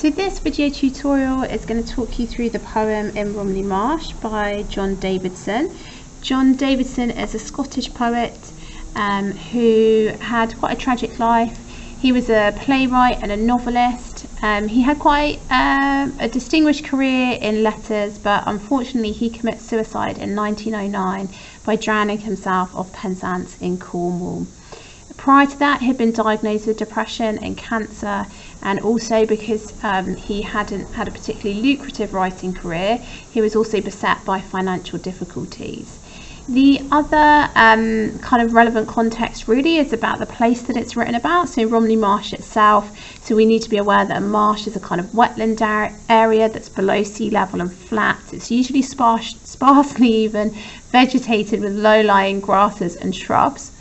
So this video tutorial is going to talk you through the poem In Romney Marsh by John Davidson. John Davidson is a Scottish poet who had quite a tragic life. He was a playwright and a novelist. He had quite a distinguished career in letters, but unfortunately he commits suicide in 1909 by drowning himself off Penzance in Cornwall. Prior to that, he'd been diagnosed with depression and cancer, and also because he hadn't had a particularly lucrative writing career, he was also beset by financial difficulties. The other kind of relevant context really is about the place that it's written about, so Romney Marsh itself. So we need to be aware that a marsh is a kind of wetland area that's below sea level and flat. It's usually sparsely even vegetated with low-lying grasses and shrubs.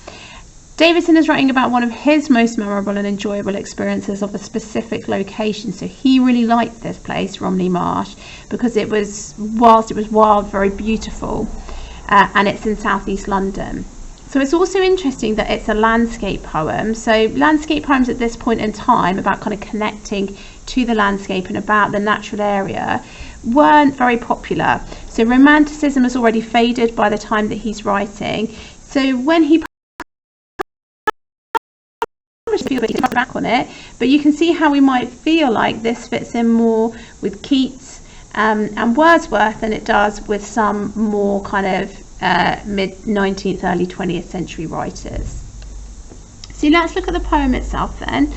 Davidson is writing about one of his most memorable and enjoyable experiences of a specific location. So he really liked this place, Romney Marsh, because whilst it was wild, very beautiful, and it's in southeast London. So it's also interesting that it's a landscape poem. So landscape poems at this point in time, about kind of connecting to the landscape and about the natural area, weren't very popular. So romanticism has already faded by the time that he's writing. So when he back on it, but you can see how we might feel like this fits in more with Keats and Wordsworth than it does with some more kind of mid-19th, early 20th century writers. So let's look at the poem itself then.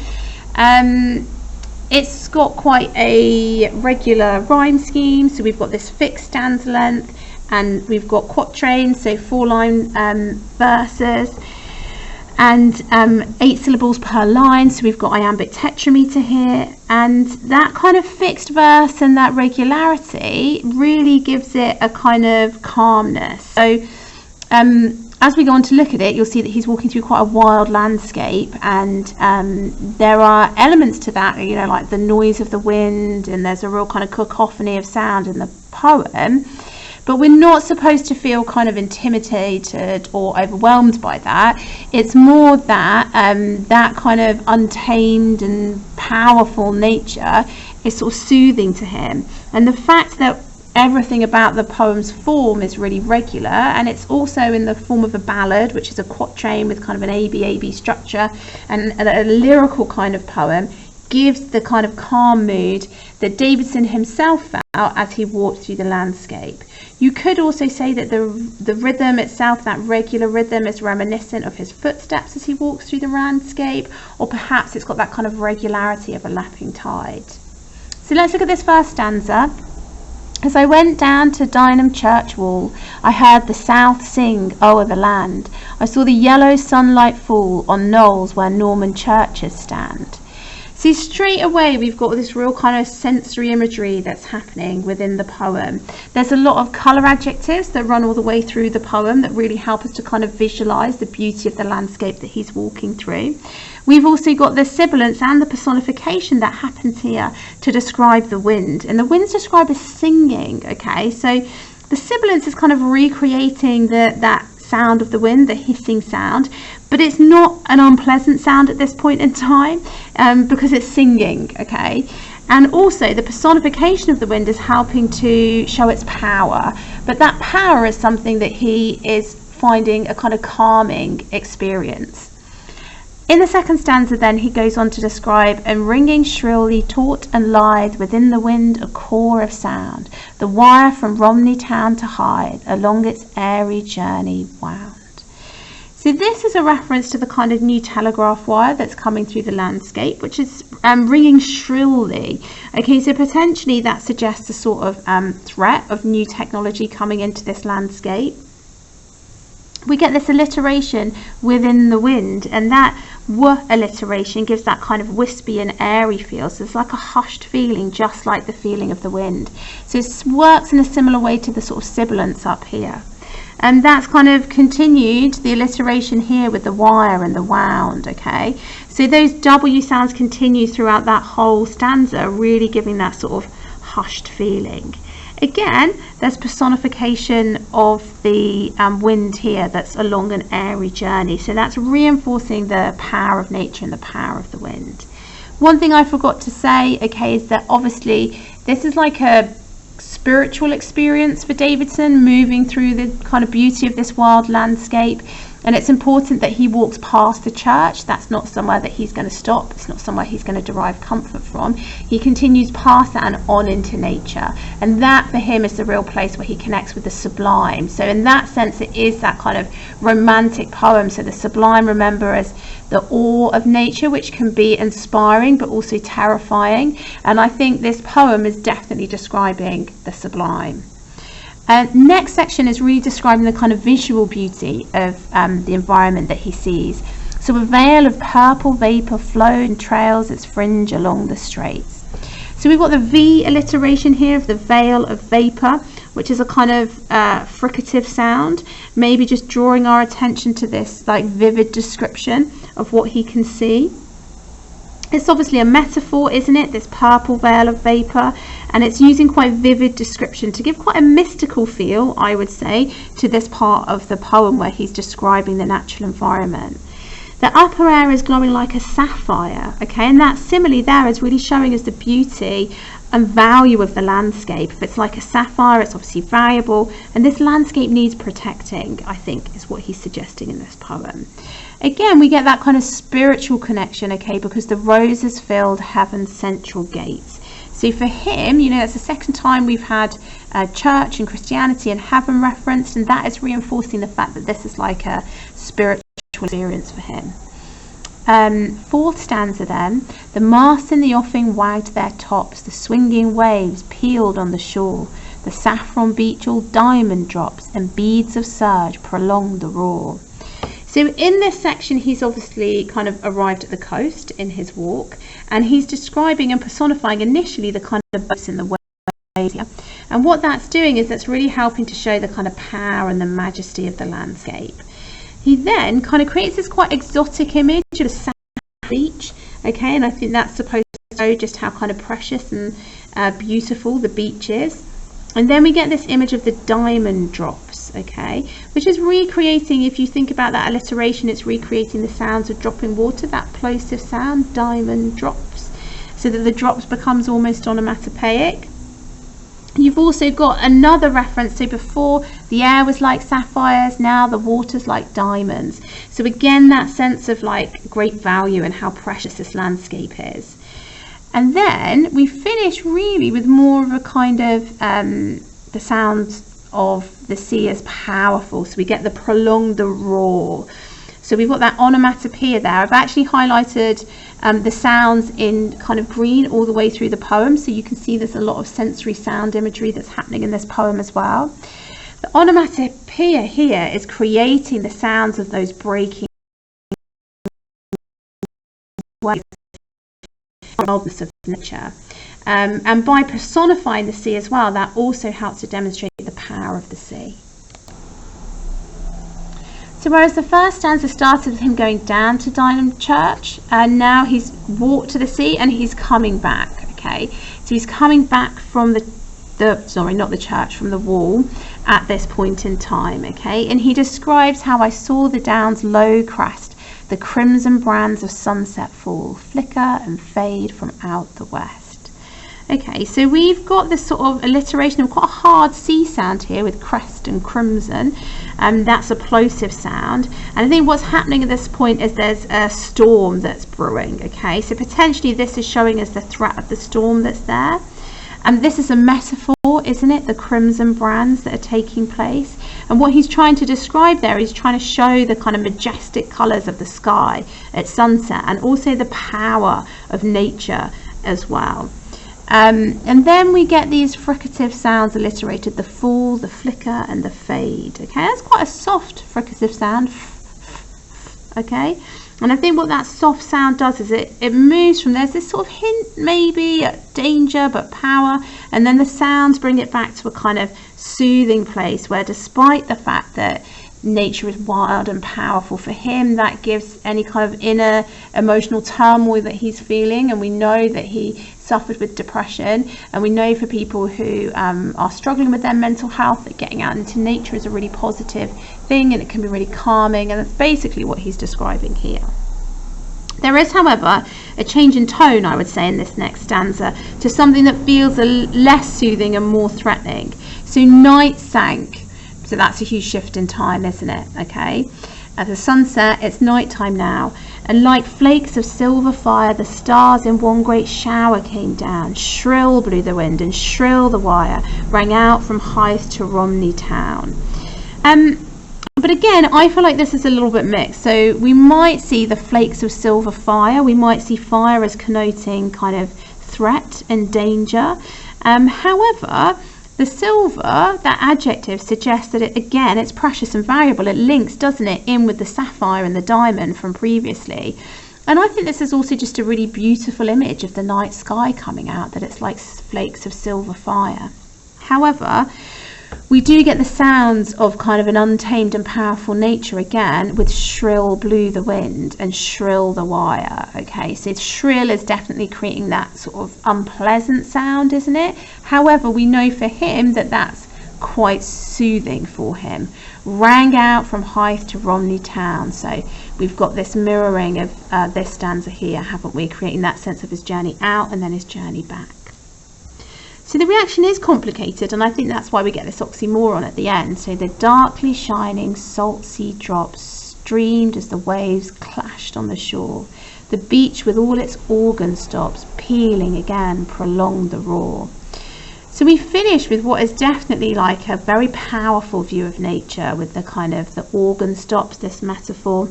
It's got quite a regular rhyme scheme, so we've got this fixed stanza length, and we've got quatrains, so 4-line verses, and 8 syllables per line. So we've got iambic tetrameter here, and that kind of fixed verse and that regularity really gives it a kind of calmness. So as we go on to look at it, you'll see that he's walking through quite a wild landscape, and there are elements to that, you know, like the noise of the wind, and there's a real kind of cacophony of sound in the poem. But we're not supposed to feel kind of intimidated or overwhelmed by that. It's more that that kind of untamed and powerful nature is sort of soothing to him. And the fact that everything about the poem's form is really regular, and it's also in the form of a ballad, which is a quatrain with kind of an A-B structure, and a lyrical kind of poem, gives the kind of calm mood that Davidson himself felt as he walked through the landscape. You could also say that the rhythm itself, that regular rhythm, is reminiscent of his footsteps as he walks through the landscape, or perhaps it's got that kind of regularity of a lapping tide. So let's look at this first stanza. As I went down to Dyneham church wall, I heard the south sing o'er the land. I saw the yellow sunlight fall on knolls where Norman churches stand. So straight away we've got this real kind of sensory imagery that's happening within the poem. There's a lot of colour adjectives that run all the way through the poem that really help us to kind of visualise the beauty of the landscape that he's walking through. We've also got the sibilance and the personification that happens here to describe the wind. And the wind's described as singing, okay? So the sibilance is kind of recreating that sound of the wind, the hissing sound, but it's not an unpleasant sound at this point in time because it's singing, okay? And also the personification of the wind is helping to show its power, but that power is something that he is finding a kind of calming experience. In the second stanza then he goes on to describe, and ringing shrilly taut and lithe within the wind a core of sound, the wire from Romney town to Hythe along its airy journey wound. So this is a reference to the kind of new telegraph wire that's coming through the landscape, which is ringing shrilly. Okay, so potentially that suggests a sort of threat of new technology coming into this landscape. We get this alliteration within the wind, and that w alliteration gives that kind of wispy and airy feel. So it's like a hushed feeling, just like the feeling of the wind. So it works in a similar way to the sort of sibilance up here. And that's kind of continued, the alliteration here with the wire and the wound, okay? So those W sounds continue throughout that whole stanza, really giving that sort of hushed feeling. Again, there's personification of the wind here that's along an airy journey. So that's reinforcing the power of nature and the power of the wind. One thing I forgot to say, okay, is that obviously this is like a spiritual experience for Davidson, moving through the kind of beauty of this wild landscape. And it's important that he walks past the church. That's not somewhere that he's going to stop. It's not somewhere he's going to derive comfort from. He continues past that and on into nature. And that for him is the real place where he connects with the sublime. So in that sense, it is that kind of romantic poem. So the sublime, remember, as the awe of nature, which can be inspiring but also terrifying. And I think this poem is definitely describing the sublime. Next section is really describing the kind of visual beauty of the environment that he sees. So a veil of purple vapour flowed and trails its fringe along the straits. So we've got the V alliteration here of the veil of vapour, which is a kind of fricative sound, maybe just drawing our attention to this like vivid description of what he can see. It's obviously a metaphor, isn't it? This purple veil of vapour, and it's using quite vivid description to give quite a mystical feel, I would say, to this part of the poem where he's describing the natural environment. The upper air is glowing like a sapphire, okay, and that simile there is really showing us the beauty and value of the landscape. If it's like a sapphire, it's obviously valuable, and this landscape needs protecting, I think, is what he's suggesting in this poem. Again, we get that kind of spiritual connection, okay, because the roses filled heaven's central gates. So for him, you know, that's the second time we've had church and Christianity and heaven referenced, and that is reinforcing the fact that this is like a spiritual experience for him. Fourth stanza then. The masts in the offing wagged their tops, the swinging waves pealed on the shore, the saffron beach all diamond drops, and beads of surge prolonged the roar. So in this section, he's obviously kind of arrived at the coast in his walk, and he's describing and personifying initially the kind of boats in the waves. And what that's doing is that's really helping to show the kind of power and the majesty of the landscape. He then kind of creates this quite exotic image of a sand beach, okay, and I think that's supposed to show just how kind of precious and beautiful the beach is. And then we get this image of the diamond drops, okay, which is recreating, if you think about that alliteration, it's recreating the sounds of dropping water, that plosive sound, diamond drops, so that the drops becomes almost onomatopoeic. You've also got another reference, so before the air was like sapphires, now the water's like diamonds. So again, that sense of like great value and how precious this landscape is. And then we finish really with more of a kind of the sounds of the sea as powerful. So we get the prolonged, the roar. So we've got that onomatopoeia there. I've actually highlighted the sounds in kind of green all the way through the poem. So you can see there's a lot of sensory sound imagery that's happening in this poem as well. The onomatopoeia here is creating the sounds of those breaking waves. Wildness of nature, and by personifying the sea as well, that also helps to demonstrate the power of the sea. So whereas the first stanza started with him going down to Diamond Church, and now he's walked to the sea and he's coming back, okay, so he's coming back from from the wall at this point in time, okay, and he describes how I saw the down's low crest, the crimson brands of sunset fall, flicker and fade from out the west. Okay, so we've got this sort of alliteration of quite a hard C sound here with crest and crimson, and that's a plosive sound. And I think what's happening at this point is there's a storm that's brewing, okay, so potentially this is showing us the threat of the storm that's there. And this is a metaphor, isn't it? The crimson brands that are taking place. And what he's trying to describe there is trying to show the kind of majestic colours of the sky at sunset, and also the power of nature as well. And then we get these fricative sounds alliterated, the fall, the flicker and the fade. Okay, that's quite a soft fricative sound. Okay, and I think what that soft sound does is it moves from, there's this sort of hint maybe at danger but power, and then the sounds bring it back to a kind of soothing place where, despite the fact that nature is wild and powerful, for him that gives any kind of inner emotional turmoil that he's feeling. And we know that he suffered with depression, and we know for people who are struggling with their mental health that getting out into nature is a really positive thing, and it can be really calming, and that's basically what he's describing here. There is, however, a change in tone, I would say, in this next stanza to something that feels less soothing and more threatening. So night sank. So that's a huge shift in time, isn't it? Okay. At the sunset, it's nighttime now, and like flakes of silver fire, the stars in one great shower came down. Shrill blew the wind, and shrill the wire rang out from Hythe to Romney town. But again, I feel like this is a little bit mixed. So we might see the flakes of silver fire. We might see fire as connoting kind of threat and danger. However, the silver, that adjective, suggests that it's precious and valuable. It links, doesn't it, in with the sapphire and the diamond from previously. And I think this is also just a really beautiful image of the night sky coming out, that it's like flakes of silver fire. However, we do get the sounds of kind of an untamed and powerful nature again, with shrill blew the wind and shrill the wire. Okay, so shrill is definitely creating that sort of unpleasant sound, isn't it? However, we know for him that that's quite soothing for him. Rang out from Hythe to Romney town. So we've got this mirroring of this stanza here, haven't we? Creating that sense of his journey out and then his journey back. So the reaction is complicated, and I think that's why we get this oxymoron at the end. So the darkly shining salt sea drops streamed as the waves clashed on the shore. The beach with all its organ stops, pealing again, prolonged the roar. So we finish with what is definitely like a very powerful view of nature, with the kind of the organ stops, this metaphor,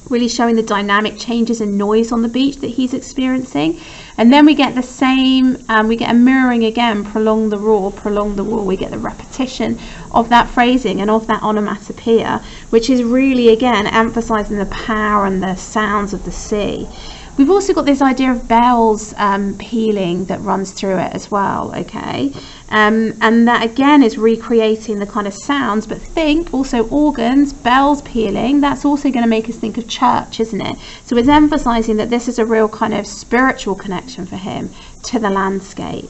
really showing the dynamic changes in noise on the beach that he's experiencing. And then we get the same, we get a mirroring again, prolong the roar, prolong the roar. We get the repetition of that phrasing and of that onomatopoeia, which is really again emphasizing the power and the sounds of the sea. We've also got this idea of bells pealing that runs through it as well, okay? And that again is recreating the kind of sounds, but think also organs, bells pealing, that's also going to make us think of church, isn't it? So it's emphasizing that this is a real kind of spiritual connection for him to the landscape.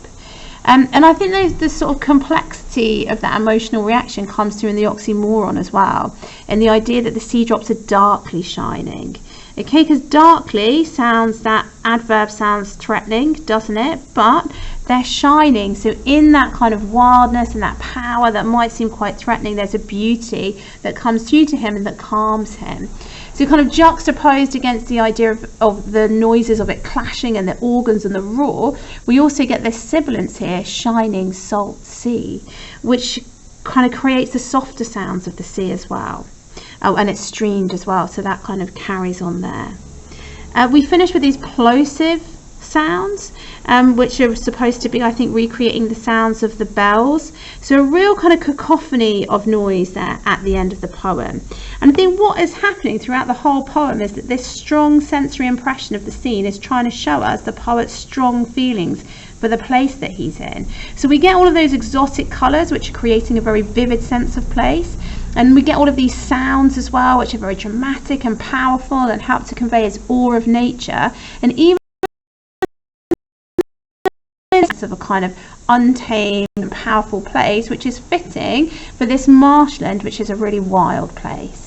And I think there's this sort of complexity of that emotional reaction comes through in the oxymoron as well, and the idea that the sea drops are darkly shining. Okay, because darkly sounds, that adverb sounds threatening, doesn't it? But they're shining. So in that kind of wildness and that power that might seem quite threatening, there's a beauty that comes through to him and that calms him. So kind of juxtaposed against the idea of the noises of it clashing and the organs and the roar, we also get this sibilance here, shining salt sea, which kind of creates the softer sounds of the sea as well. Oh, and it's streamed as well, so that kind of carries on there. We finish with these plosive sounds, which are supposed to be, I think, recreating the sounds of the bells. So a real kind of cacophony of noise there at the end of the poem. And I think what is happening throughout the whole poem is that this strong sensory impression of the scene is trying to show us the poet's strong feelings for the place that he's in. So we get all of those exotic colours, which are creating a very vivid sense of place. And we get all of these sounds as well, which are very dramatic and powerful and help to convey his awe of nature. And even of a kind of untamed and powerful place, which is fitting for this marshland, which is a really wild place.